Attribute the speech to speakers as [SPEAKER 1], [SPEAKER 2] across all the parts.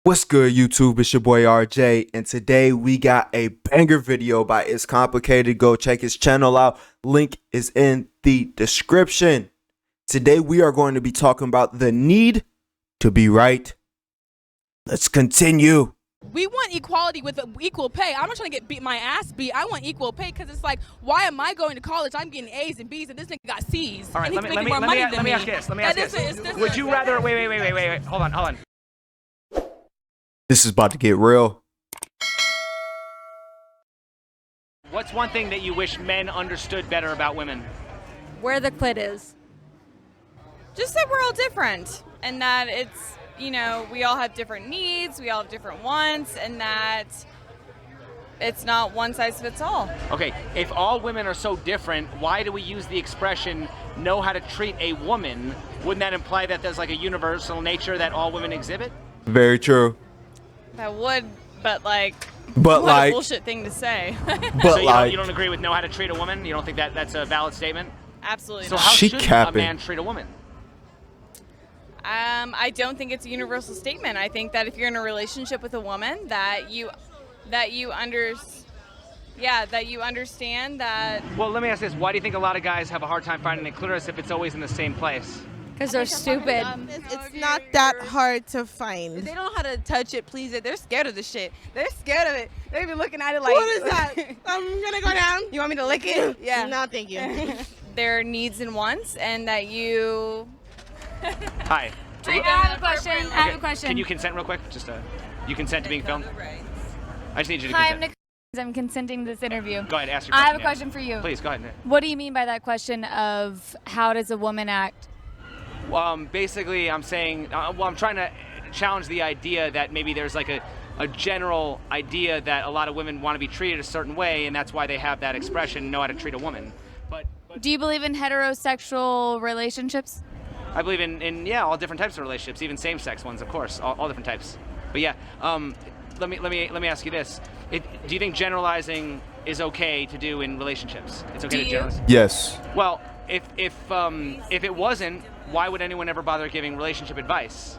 [SPEAKER 1] What's good, YouTube? It's your boy RJ, and today we got a banger video by It's Complicated. Go check his channel out. Link is in the description. Today we are going to be talking about the need to be right. Let's continue.
[SPEAKER 2] We want equality with equal pay. I'm not trying to get my ass beat. I want equal pay because it's like, why am I going to college? I'm getting A's and B's, and this nigga got C's.
[SPEAKER 3] All right,
[SPEAKER 2] and
[SPEAKER 3] let me ask you this. Would you rather? Wait. Hold on.
[SPEAKER 1] This is about to get real.
[SPEAKER 3] What's one thing that you wish men understood better about women?
[SPEAKER 4] Where the clit is.
[SPEAKER 5] Just that we're all different, and that it's, you know, we all have different needs, we all have different wants, and that it's not one size fits all.
[SPEAKER 3] Okay, if all women are so different, why do we use the expression know how to treat a woman? Wouldn't that imply that there's like a universal nature that all women exhibit?
[SPEAKER 1] Very true.
[SPEAKER 5] That would, but like,
[SPEAKER 1] But
[SPEAKER 5] what
[SPEAKER 1] like,
[SPEAKER 5] a bullshit thing to say.
[SPEAKER 1] but
[SPEAKER 3] So
[SPEAKER 1] like,
[SPEAKER 3] you don't agree with know how to treat a woman? You don't think that that's a valid statement?
[SPEAKER 5] Absolutely
[SPEAKER 3] So
[SPEAKER 5] not.
[SPEAKER 3] how
[SPEAKER 1] She
[SPEAKER 3] should
[SPEAKER 1] capping.
[SPEAKER 3] a man treat a woman?
[SPEAKER 5] I don't think it's a universal statement. I think that if you're in a relationship with a woman, that you understand that.
[SPEAKER 3] Well, let me ask this. Why do you think a lot of guys have a hard time finding the clitoris if it's always in the same place?
[SPEAKER 4] Because they're stupid.
[SPEAKER 6] It's not that hard to find.
[SPEAKER 2] They don't know how to touch it, please it. They're scared of the shit. They're scared of it. They be looking at it like,
[SPEAKER 6] What is that? I'm gonna go down.
[SPEAKER 2] You want me to lick it? Yeah.
[SPEAKER 6] No, thank you.
[SPEAKER 5] Their needs and wants, and that you.
[SPEAKER 3] Hi.
[SPEAKER 4] I have a question. I have a question.
[SPEAKER 3] Can you consent real quick? You consent to being filmed? I just need you to
[SPEAKER 4] Hi, I'm
[SPEAKER 3] consent.
[SPEAKER 4] Nicole. I'm consenting to this interview.
[SPEAKER 3] Go ahead, ask your
[SPEAKER 4] I
[SPEAKER 3] question.
[SPEAKER 4] have a
[SPEAKER 3] yeah.
[SPEAKER 4] question for you.
[SPEAKER 3] Please, go ahead.
[SPEAKER 4] What do you mean by that question of how does a woman act?
[SPEAKER 3] Basically, I'm saying, I'm trying to challenge the idea that maybe there's like a general idea that a lot of women want to be treated a certain way, and that's why they have that expression, know how to treat a woman. But
[SPEAKER 4] Do you believe in heterosexual relationships?
[SPEAKER 3] I believe in all different types of relationships, even same-sex ones, of course, all different types. But yeah, let me ask you this: do you think generalizing is okay to do in relationships? It's okay to generalize.
[SPEAKER 1] yes.
[SPEAKER 3] Well, if it wasn't, why would anyone ever bother giving relationship advice?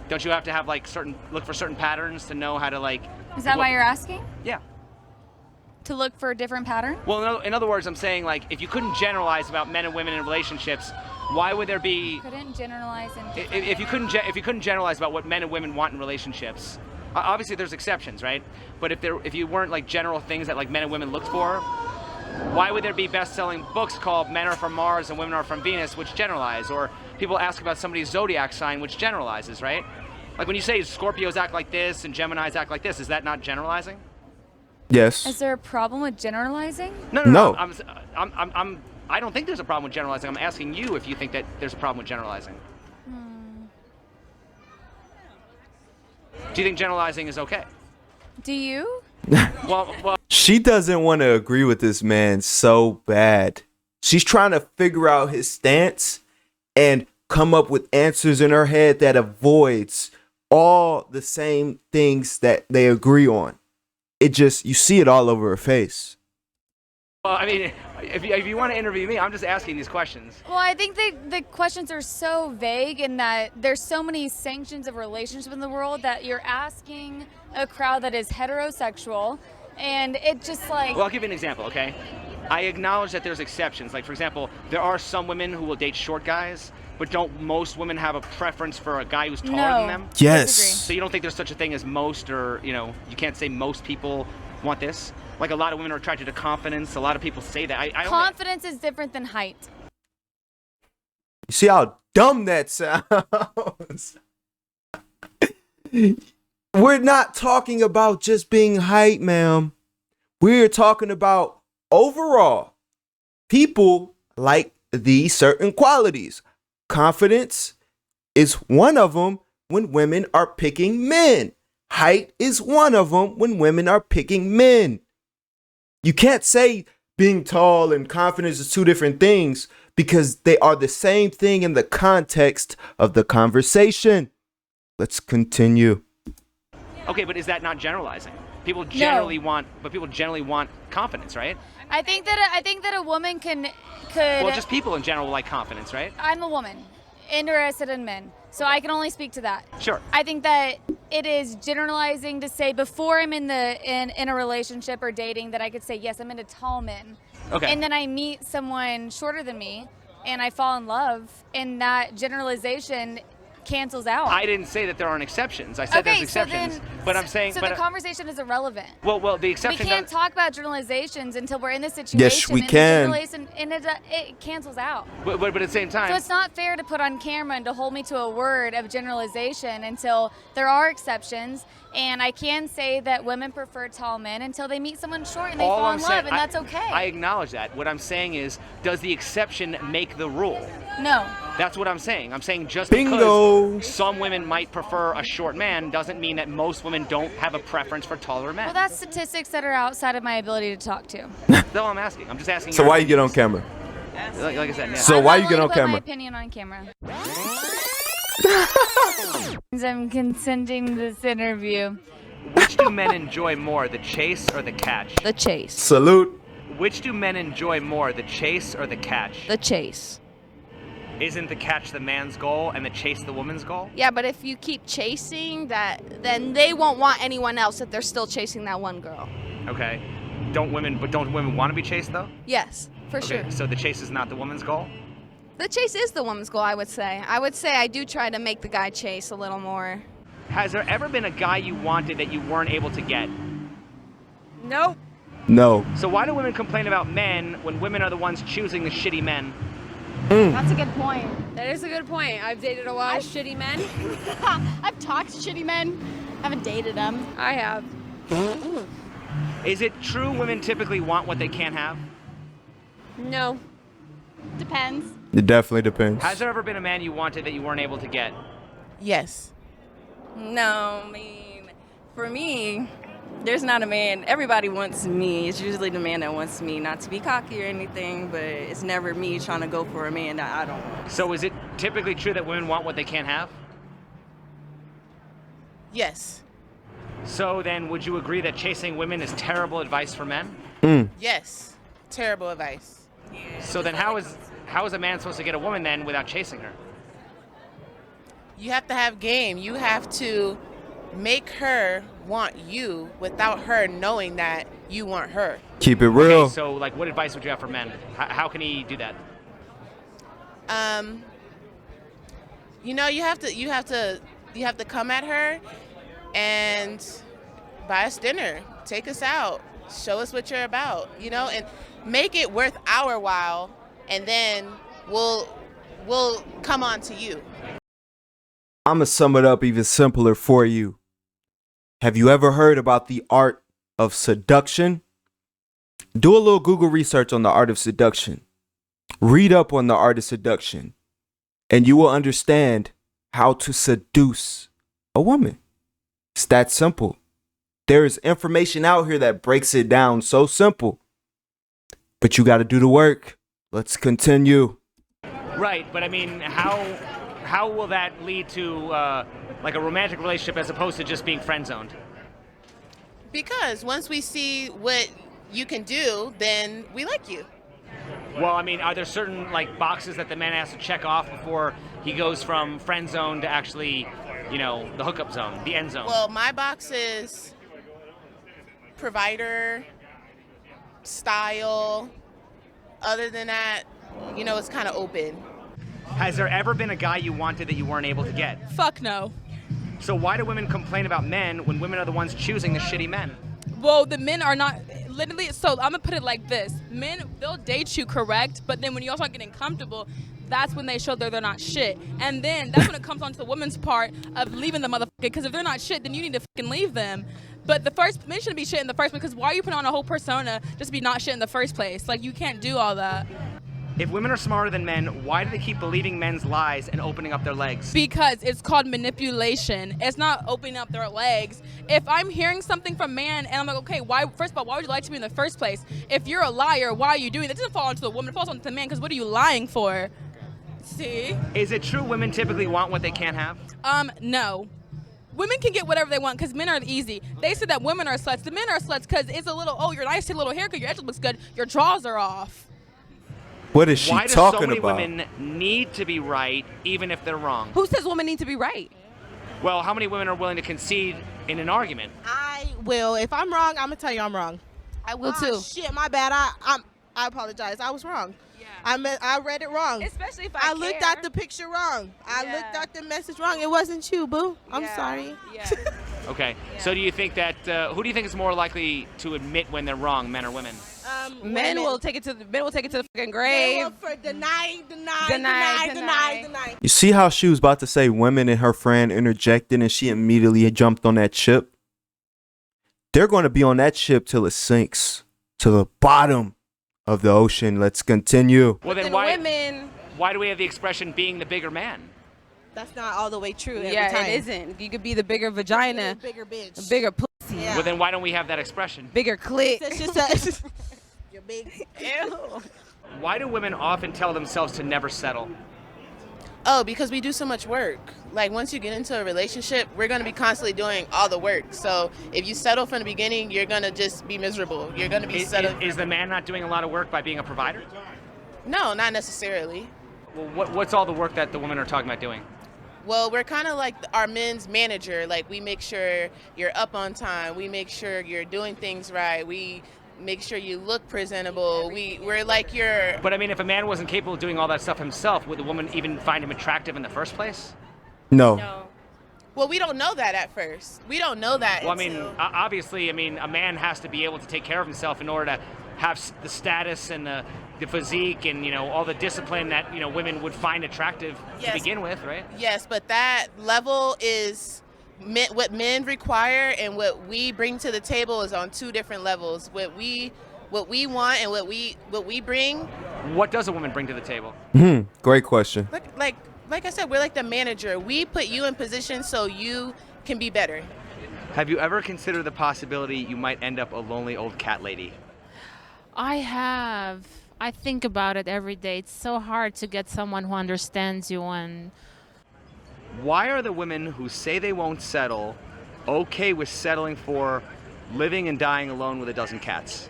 [SPEAKER 3] Don't you have to have like look for certain patterns to know how to like?
[SPEAKER 4] Is that why you're asking?
[SPEAKER 3] Yeah.
[SPEAKER 4] To look for a different pattern?
[SPEAKER 3] Well, in other words, I'm saying like if you couldn't generalize about men and women in relationships, why would there be?
[SPEAKER 4] Couldn't generalize in
[SPEAKER 3] If you couldn't generalize about what men and women want in relationships, obviously there's exceptions, right? But if you weren't like general things that like men and women looked for, why would there be best-selling books called Men Are From Mars and Women Are From Venus, which generalize? Or people ask about somebody's zodiac sign, which generalizes, right? Like when you say Scorpios act like this and Geminis act like this, is that not generalizing?
[SPEAKER 1] Yes.
[SPEAKER 4] Is there a problem with generalizing?
[SPEAKER 1] No.
[SPEAKER 3] I don't think there's a problem with generalizing. I'm asking you if you think that there's a problem with generalizing. Do you think generalizing is okay?
[SPEAKER 4] Do you?
[SPEAKER 3] Well,
[SPEAKER 1] She doesn't want to agree with this man so bad. She's trying to figure out his stance and come up with answers in her head that avoids all the same things that they agree on. You see it all over her face.
[SPEAKER 3] well, I mean, if you want to interview me, I'm just asking these questions.
[SPEAKER 4] Well, I think the questions are so vague in that there's so many sanctions of relationship in the world that you're asking a crowd that is heterosexual, and it just like...
[SPEAKER 3] Well, I'll give you an example, okay? I acknowledge that there's exceptions. Like, for example, there are some women who will date short guys, but don't most women have a preference for a guy who's taller than them?
[SPEAKER 1] Yes.
[SPEAKER 3] So you don't think there's such a thing as most, or, you know, you can't say most people want this? Like, a lot of women are attracted to confidence. A lot of people say that. I
[SPEAKER 4] Confidence is different than height.
[SPEAKER 1] You see how dumb that sounds? We're not talking about just being height, ma'am. We're talking about overall. People like these certain qualities. Confidence is one of them when women are picking men. Height is one of them when women are picking men. You can't say being tall and confidence is two different things because they are the same thing in the context of the conversation. Let's continue.
[SPEAKER 3] Okay, but is that not generalizing? People generally want confidence, right?
[SPEAKER 4] I think that a woman could.
[SPEAKER 3] Well, just people in general like confidence, right?
[SPEAKER 4] I'm a woman, interested in men, so I can only speak to that.
[SPEAKER 3] Sure.
[SPEAKER 4] I think that it is generalizing to say before I'm in a relationship or dating that I could say yes, I'm into tall men.
[SPEAKER 3] Okay.
[SPEAKER 4] And then I meet someone shorter than me and I fall in love, and that generalization cancels out.
[SPEAKER 3] I didn't say that there aren't exceptions. I said there's exceptions. But I'm saying,
[SPEAKER 4] so the conversation is irrelevant.
[SPEAKER 3] well, the
[SPEAKER 4] We
[SPEAKER 3] exception.
[SPEAKER 4] can't talk about generalizations until we're in this situation.
[SPEAKER 1] Yes, we
[SPEAKER 4] and the
[SPEAKER 1] can.
[SPEAKER 4] generalization- And it cancels out.
[SPEAKER 3] But at the same time.
[SPEAKER 4] So it's not fair to put on camera and to hold me to a word of generalization until there are exceptions. And I can say that women prefer tall men until they meet someone short and they fall in love, and that's okay.
[SPEAKER 3] I acknowledge that. What I'm saying is, does the exception make the rule?
[SPEAKER 4] No.
[SPEAKER 3] That's what I'm saying. I'm saying just
[SPEAKER 1] Bingo.
[SPEAKER 3] because some women might prefer a short man doesn't mean that most women don't have a preference for taller men.
[SPEAKER 4] Well, that's statistics that are outside of my ability to talk to.
[SPEAKER 3] That's all I'm asking. I'm just asking.
[SPEAKER 1] So
[SPEAKER 3] your
[SPEAKER 1] why you get on
[SPEAKER 3] opinions.
[SPEAKER 1] camera?
[SPEAKER 3] Like I said, yeah.
[SPEAKER 1] So
[SPEAKER 4] I'm
[SPEAKER 1] why
[SPEAKER 4] not
[SPEAKER 1] you get
[SPEAKER 4] willing
[SPEAKER 1] on
[SPEAKER 4] to put
[SPEAKER 1] camera?
[SPEAKER 4] my opinion on camera. I'm consenting to this interview.
[SPEAKER 3] Which do men enjoy more, the chase or the catch?
[SPEAKER 7] The chase.
[SPEAKER 1] Salute.
[SPEAKER 3] Which do men enjoy more, the chase or the catch?
[SPEAKER 7] The chase.
[SPEAKER 3] Isn't the catch the man's goal and the chase the woman's goal?
[SPEAKER 8] Yeah, but if you keep chasing that, then they won't want anyone else if they're still chasing that one girl.
[SPEAKER 3] Okay. Don't women want to be chased though?
[SPEAKER 8] Yes, for
[SPEAKER 3] Okay,
[SPEAKER 8] sure.
[SPEAKER 3] so the chase is not the woman's goal?
[SPEAKER 8] The chase is the woman's goal, I would say. I would say I do try to make the guy chase a little more.
[SPEAKER 3] Has there ever been a guy you wanted that you weren't able to get?
[SPEAKER 5] Nope.
[SPEAKER 1] No.
[SPEAKER 3] So why do women complain about men when women are the ones choosing the shitty men?
[SPEAKER 2] That's a good point.
[SPEAKER 5] That is a good point. I've dated a lot of shitty men.
[SPEAKER 2] I've talked to shitty men. I haven't dated them.
[SPEAKER 5] I have.
[SPEAKER 3] Is it true women typically want what they can't have?
[SPEAKER 5] No.
[SPEAKER 2] Depends.
[SPEAKER 1] It definitely depends.
[SPEAKER 3] Has there ever been a man you wanted that you weren't able to get?
[SPEAKER 6] Yes.
[SPEAKER 9] No, I mean, for me, there's not a man. Everybody wants me. It's usually the man that wants me, not to be cocky or anything, but it's never me trying to go for a man that I don't want.
[SPEAKER 3] So is it typically true that women want what they can't have?
[SPEAKER 6] Yes.
[SPEAKER 3] So then would you agree that chasing women is terrible advice for men?
[SPEAKER 6] Yes. Terrible advice.
[SPEAKER 3] So then how is a man supposed to get a woman then without chasing her?
[SPEAKER 6] You have to have game. You have to make her want you without her knowing that you want her.
[SPEAKER 1] Keep it real.
[SPEAKER 3] Okay, so like what advice would you have for men? How can he do that?
[SPEAKER 6] You know, you have to come at her and buy us dinner, take us out, show us what you're about, you know, and make it worth our while, and then we'll come on to you.
[SPEAKER 1] I'm going to sum it up even simpler for you. Have you ever heard about the art of seduction? Do a little Google research on the art of seduction. Read up on the art of seduction, and you will understand how to seduce a woman. It's that simple. There is information out here that breaks it down so simple, but you got to do the work. Let's continue.
[SPEAKER 3] Right, but I mean, how will that lead to like a romantic relationship as opposed to just being friend zoned?
[SPEAKER 6] Because once we see what you can do, then we like you.
[SPEAKER 3] Well, I mean, are there certain like boxes that the man has to check off before he goes from friend zone to actually, you know, the hookup zone, the end zone?
[SPEAKER 6] Well, my box is provider, style. Other than that, you know, it's kind of open.
[SPEAKER 3] Has there ever been a guy you wanted that you weren't able to get?
[SPEAKER 2] Fuck no.
[SPEAKER 3] So why do women complain about men when women are the ones choosing the shitty men?
[SPEAKER 2] Well, the men are not literally. So I'm gonna put it like this: men, they'll date you, correct, but then when you all start getting comfortable, that's when they show that they're not shit. And then that's when it comes on to the woman's part of leaving the motherfucker. Because if they're not shit, then you need to fucking leave them. But men shouldn't be shit in the first place. Because why are you putting on a whole persona just to be not shit in the first place? Like, you can't do all that.
[SPEAKER 3] If women are smarter than men, why do they keep believing men's lies and opening up their legs?
[SPEAKER 2] Because it's called manipulation. It's not opening up their legs. If I'm hearing something from man and I'm like, okay, first of all, why would you lie to me in the first place? If you're a liar, why are you doing that? It doesn't fall onto the woman, it falls onto the man, because what are you lying for? See?
[SPEAKER 3] Is it true women typically want what they can't have?
[SPEAKER 2] No. Women can get whatever they want because men are easy. They say that women are sluts. The men are sluts because it's a little, oh, you're nice, your little haircut, your edge looks good, your drawers are off.
[SPEAKER 1] What is she
[SPEAKER 3] Why do
[SPEAKER 1] talking
[SPEAKER 3] so many
[SPEAKER 1] about?
[SPEAKER 3] women need to be right even if they're wrong?
[SPEAKER 7] Who says women need to be right?
[SPEAKER 3] Well, how many women are willing to concede in an argument?
[SPEAKER 10] I will. If I'm wrong, I'm gonna tell you I'm wrong.
[SPEAKER 7] I will too.
[SPEAKER 10] Shit, my bad. I apologize. I was wrong.
[SPEAKER 7] Yeah.
[SPEAKER 10] I read it wrong.
[SPEAKER 7] Especially if
[SPEAKER 10] I looked at the picture wrong. I looked at the message wrong. It wasn't you, boo. I'm sorry.
[SPEAKER 7] Yeah.
[SPEAKER 3] Okay. So do you think that who do you think is more likely to admit when they're wrong, men or women?
[SPEAKER 7] Men will take it to the fucking grave.
[SPEAKER 10] Deny.
[SPEAKER 1] You see how she was about to say women and her friend interjected and she immediately jumped on that ship? They're going to be on that ship till it sinks to the bottom of the ocean. Let's continue.
[SPEAKER 3] Well, then why do we have the expression being the bigger man?
[SPEAKER 10] That's not all the way true every
[SPEAKER 7] Yeah,
[SPEAKER 10] time.
[SPEAKER 7] it isn't. You could be the bigger vagina,
[SPEAKER 10] Bigger bitch.
[SPEAKER 7] a bigger pussy,
[SPEAKER 10] Yeah.
[SPEAKER 3] Well, then why don't we have that expression?
[SPEAKER 7] bigger clit.
[SPEAKER 10] It's just you're big.
[SPEAKER 7] Ew.
[SPEAKER 3] Why do women often tell themselves to never settle?
[SPEAKER 6] Oh, because we do so much work. Like once you get into a relationship, we're going to be constantly doing all the work. So if you settle from the beginning, you're going to just be miserable. You're going to be settled.
[SPEAKER 3] Is the man not doing a lot of work by being a provider?
[SPEAKER 6] No, not necessarily.
[SPEAKER 3] Well, what's all the work that the women are talking about doing?
[SPEAKER 6] Well, we're kind of like our men's manager. Like we make sure you're up on time. We make sure you're doing things right. We make sure you look presentable. We're like your...
[SPEAKER 3] But I mean, if a man wasn't capable of doing all that stuff himself, would the woman even find him attractive in the first place?
[SPEAKER 1] No.
[SPEAKER 6] Well, we don't know that at first. We don't know that.
[SPEAKER 3] Well, I mean, obviously, I mean, a man has to be able to take care of himself in order to have the status and the physique and, you know, all the discipline that, you know, women would find attractive to begin with, right?
[SPEAKER 6] Yes, but that level is what men require, and what we bring to the table is on two different levels. What we want and what we bring.
[SPEAKER 3] What does a woman bring to the table?
[SPEAKER 1] Great question.
[SPEAKER 6] Like I said, we're like the manager. We put you in position so you can be better.
[SPEAKER 11] Have you ever considered the possibility you might end up a lonely old cat lady?
[SPEAKER 12] I have. I think about it every day. It's so hard to get someone who understands you. And
[SPEAKER 11] Why are the women who say they won't settle okay with settling for living and dying alone with a dozen cats?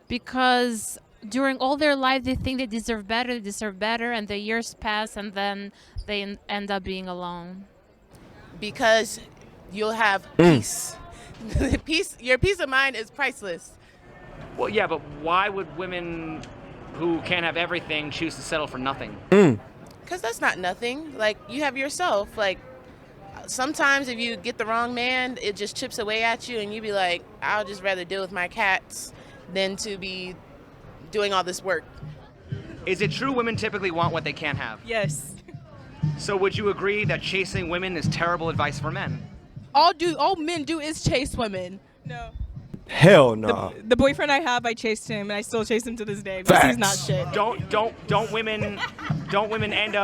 [SPEAKER 12] because during all their life they think they deserve better, and the years pass and then they end up being alone.
[SPEAKER 6] Because you'll have peace. Your peace of mind is priceless.
[SPEAKER 3] Well, yeah, but why would women who can't have everything choose to settle for nothing?
[SPEAKER 6] Because that's not nothing. Like, you have yourself. Like, sometimes if you get the wrong man, it just chips away at you, and you be like, I'll just rather deal with my cats than to be doing all this work.
[SPEAKER 3] Is it true women typically want what they can't have?
[SPEAKER 7] Yes.
[SPEAKER 3] So would you agree that chasing women is terrible advice for men?
[SPEAKER 2] All men do is chase women.
[SPEAKER 7] No.
[SPEAKER 1] Hell no.
[SPEAKER 7] The boyfriend I have, I chased him, and I still chase him to this day because he's not shit.
[SPEAKER 3] Don't women end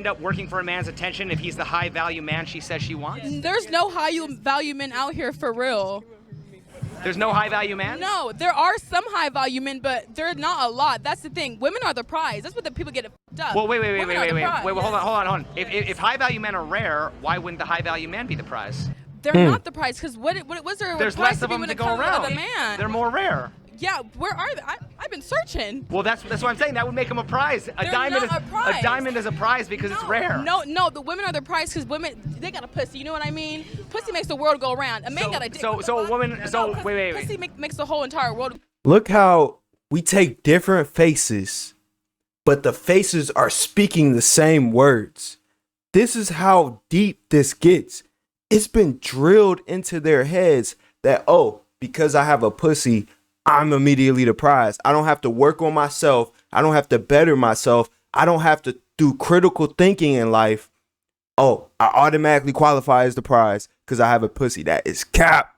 [SPEAKER 3] up working for a man's attention if he's the high value man she says she wants?
[SPEAKER 2] There's no high value men out here for real.
[SPEAKER 3] There's no high value man?
[SPEAKER 2] No, there are some high value men, but they're not a lot. That's the thing. Women are the prize. That's what the people get it fucked up.
[SPEAKER 3] Well, wait,
[SPEAKER 2] Women are the prize.
[SPEAKER 3] hold on. If high value men are rare, why wouldn't the high value man be the prize?
[SPEAKER 2] They're not the prize, because what was there?
[SPEAKER 3] There's
[SPEAKER 2] prize
[SPEAKER 3] less of
[SPEAKER 2] be
[SPEAKER 3] them
[SPEAKER 2] when
[SPEAKER 3] to
[SPEAKER 2] it
[SPEAKER 3] go
[SPEAKER 2] comes
[SPEAKER 3] around.
[SPEAKER 2] to the man?
[SPEAKER 3] They're more rare.
[SPEAKER 2] Yeah, where are they? I've been searching.
[SPEAKER 3] Well, that's what I'm saying. That would make them a prize.
[SPEAKER 2] They're not a prize.
[SPEAKER 3] A diamond is a prize because it's rare.
[SPEAKER 2] No, the women are the prize because women, they got a pussy. You know what I mean? Pussy makes the world go round. A man got a dick.
[SPEAKER 3] So a woman. Wait.
[SPEAKER 2] Pussy makes the whole entire world.
[SPEAKER 1] Look how we take different faces, but the faces are speaking the same words. This is how deep this gets. It's been drilled into their heads that, oh, because I have a pussy, I'm immediately the prize. I don't have to work on myself. I don't have to better myself. I don't have to do critical thinking in life. Oh, I automatically qualify as the prize because I have a pussy. That is cap.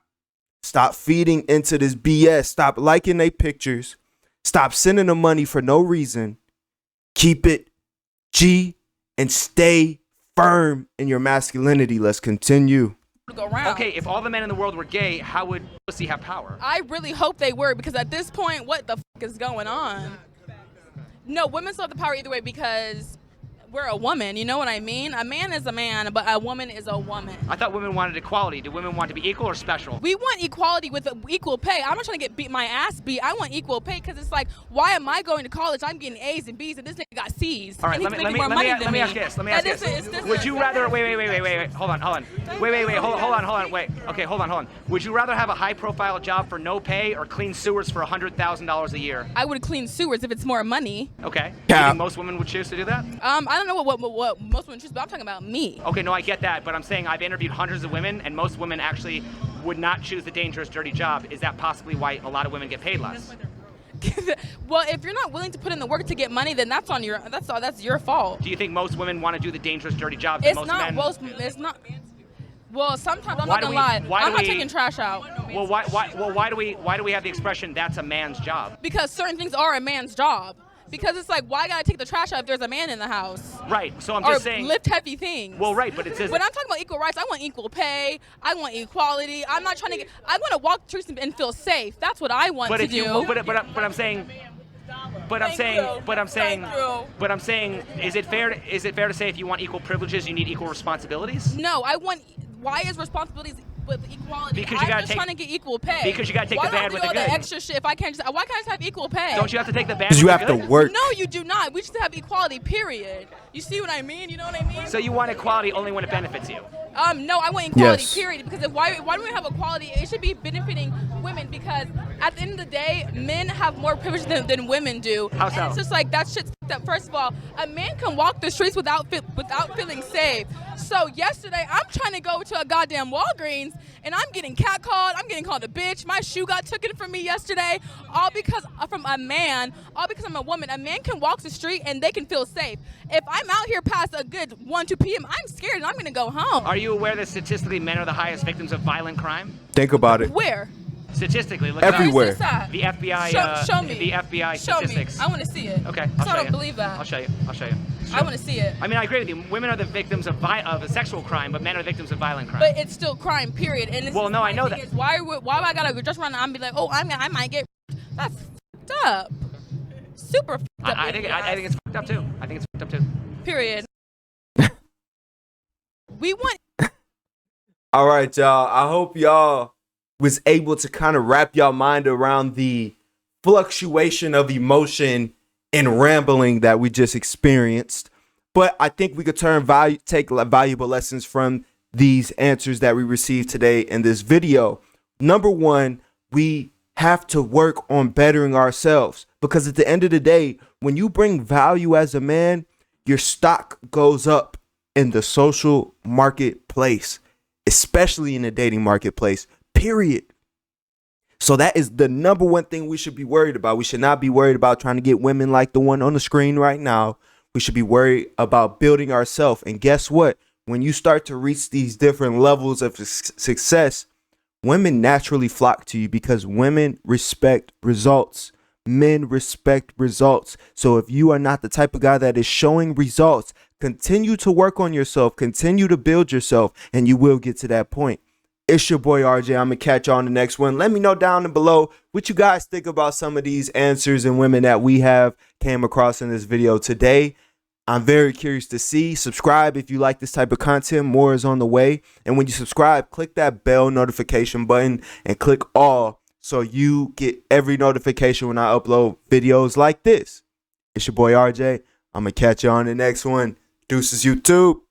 [SPEAKER 1] Stop feeding into this BS. Stop liking their pictures. Stop sending them money for no reason. Keep it G and stay firm in your masculinity. Let's continue.
[SPEAKER 2] Go round.
[SPEAKER 3] Okay, if all the men in the world were gay, how would pussy have power?
[SPEAKER 2] I really hope they were, because at this point, what the fuck is going on? No, women still have the power either way, because we're a woman. You know what I mean? A man is a man, but a woman is a woman.
[SPEAKER 3] I thought women wanted equality. Do women want to be equal or special?
[SPEAKER 2] We want equality with equal pay. I'm not trying to get my ass beat. I want equal pay because it's like, why am I going to college? I'm getting A's and B's, and this nigga got C's.
[SPEAKER 3] All right,
[SPEAKER 2] and
[SPEAKER 3] let
[SPEAKER 2] he's
[SPEAKER 3] me
[SPEAKER 2] making more money than
[SPEAKER 3] ask
[SPEAKER 2] me.
[SPEAKER 3] you this. Let me ask you this. Would you rather? Wait. Hold on. Wait. Hold on. Wait. Okay, hold on. Would you rather have a high-profile job for no pay or clean sewers for $100,000 a year?
[SPEAKER 2] I would clean sewers if it's more money.
[SPEAKER 3] Okay. Do you think most women would choose to do that?
[SPEAKER 2] I don't know what most women choose, but I'm talking about me.
[SPEAKER 3] Okay, no, I get that, but I'm saying I've interviewed hundreds of women, and most women actually would not choose the dangerous, dirty job. Is that possibly why a lot of women get paid less?
[SPEAKER 2] Well, if you're not willing to put in the work to get money, then that's your fault.
[SPEAKER 3] Do you think most women want to do the dangerous, dirty jobs?
[SPEAKER 2] It's
[SPEAKER 3] most
[SPEAKER 2] not.
[SPEAKER 3] men?
[SPEAKER 2] It's not. Well, sometimes I'm
[SPEAKER 3] Why
[SPEAKER 2] not
[SPEAKER 3] do
[SPEAKER 2] gonna
[SPEAKER 3] we-
[SPEAKER 2] lie.
[SPEAKER 3] why
[SPEAKER 2] I'm
[SPEAKER 3] do
[SPEAKER 2] not
[SPEAKER 3] we-
[SPEAKER 2] taking trash out.
[SPEAKER 3] Well, why do we have the expression "that's a man's job"?
[SPEAKER 2] Because certain things are a man's job. Because it's like, why gotta take the trash out if there's a man in the house?
[SPEAKER 3] Right. So I'm
[SPEAKER 2] or
[SPEAKER 3] just saying.
[SPEAKER 2] lift heavy things.
[SPEAKER 3] Well, right, but it says.
[SPEAKER 2] When I'm talking about equal rights, I want equal pay. I want equality. I'm not trying to get. I want to walk the streets and feel safe. That's what I want
[SPEAKER 3] But
[SPEAKER 2] to
[SPEAKER 3] if
[SPEAKER 2] do.
[SPEAKER 3] you, but I'm saying. But I'm saying, is it fair to say if you want equal privileges, you need equal responsibilities?
[SPEAKER 2] No, I want. Why is responsibilities with equality?
[SPEAKER 3] Because you gotta
[SPEAKER 2] I'm just
[SPEAKER 3] take-
[SPEAKER 2] trying to get equal pay.
[SPEAKER 3] Because you gotta take the bad with the
[SPEAKER 2] Why do I
[SPEAKER 3] good.
[SPEAKER 2] all the extra shit if I can't just? Why can't I just have equal pay?
[SPEAKER 3] Don't you have to take the bad?
[SPEAKER 1] 'Cause you
[SPEAKER 3] with
[SPEAKER 1] have
[SPEAKER 3] the
[SPEAKER 1] to
[SPEAKER 3] good?
[SPEAKER 1] work.
[SPEAKER 2] No, you do not. We just have equality. Period. You see what I mean? You know what I mean?
[SPEAKER 3] So you want equality only when it benefits you?
[SPEAKER 2] No, I want equality,
[SPEAKER 1] Yes.
[SPEAKER 2] period. Because why do we have equality? It should be benefiting women because at the end of the day, men have more privilege than women do.
[SPEAKER 3] How so?
[SPEAKER 2] And it's just like that shit's fucked up. First of all, a man can walk the streets without feeling safe. So yesterday, I'm trying to go to a goddamn Walgreens and I'm getting catcalled. I'm getting called a bitch. My shoe got taken from me yesterday, all because from a man, all because I'm a woman. A man can walk the street and they can feel safe. If I'm out here past a good 1-2 p.m., I'm scared and I'm gonna go home.
[SPEAKER 3] Are you aware that statistically men are the highest victims of violent crime?
[SPEAKER 1] Think about it.
[SPEAKER 2] Where?
[SPEAKER 3] Statistically, look
[SPEAKER 1] Everywhere.
[SPEAKER 2] Where's this at?
[SPEAKER 3] The FBI.
[SPEAKER 2] Show me.
[SPEAKER 3] The FBI
[SPEAKER 2] Show
[SPEAKER 3] statistics.
[SPEAKER 2] me. I want to see it.
[SPEAKER 3] Okay.
[SPEAKER 2] So
[SPEAKER 3] I'll
[SPEAKER 2] I
[SPEAKER 3] show
[SPEAKER 2] don't
[SPEAKER 3] you.
[SPEAKER 2] believe that.
[SPEAKER 3] I'll show you.
[SPEAKER 2] I want to see it.
[SPEAKER 3] I mean, I agree with you. Women are the victims of sexual crime, but men are victims of violent crime.
[SPEAKER 2] But it's still crime, period. And it's
[SPEAKER 3] Well, no, I know that.
[SPEAKER 2] Why I gotta just run out and be like, oh, I might get. That's fucked up. Super fucked up.
[SPEAKER 3] I think it's fucked up too. I think it's fucked up too.
[SPEAKER 2] Period. We want.
[SPEAKER 1] All right, y'all. I hope y'all was able to kind of wrap your mind around the fluctuation of emotion and rambling that we just experienced. But I think we could take valuable lessons from these answers that we received today in this video. Number one, we have to work on bettering ourselves, because at the end of the day, when you bring value as a man, your stock goes up in the social marketplace, especially in the dating marketplace, period. So that is the number one thing we should be worried about. We should not be worried about trying to get women like the one on the screen right now. We should be worried about building ourselves. And guess what? When you start to reach these different levels of success, women naturally flock to you because women respect results. Men respect results. So if you are not the type of guy that is showing results, continue to work on yourself, continue to build yourself, and you will get to that point. It's your boy RJ. I'm going to catch you on the next one. Let me know down below what you guys think about some of these answers and women that we have came across in this video today. I'm very curious to see. Subscribe if you like this type of content. More is on the way. And when you subscribe, click that bell notification button and click all so you get every notification when I upload videos like this. It's your boy RJ. I'm going to catch you on the next one. Deuces, YouTube.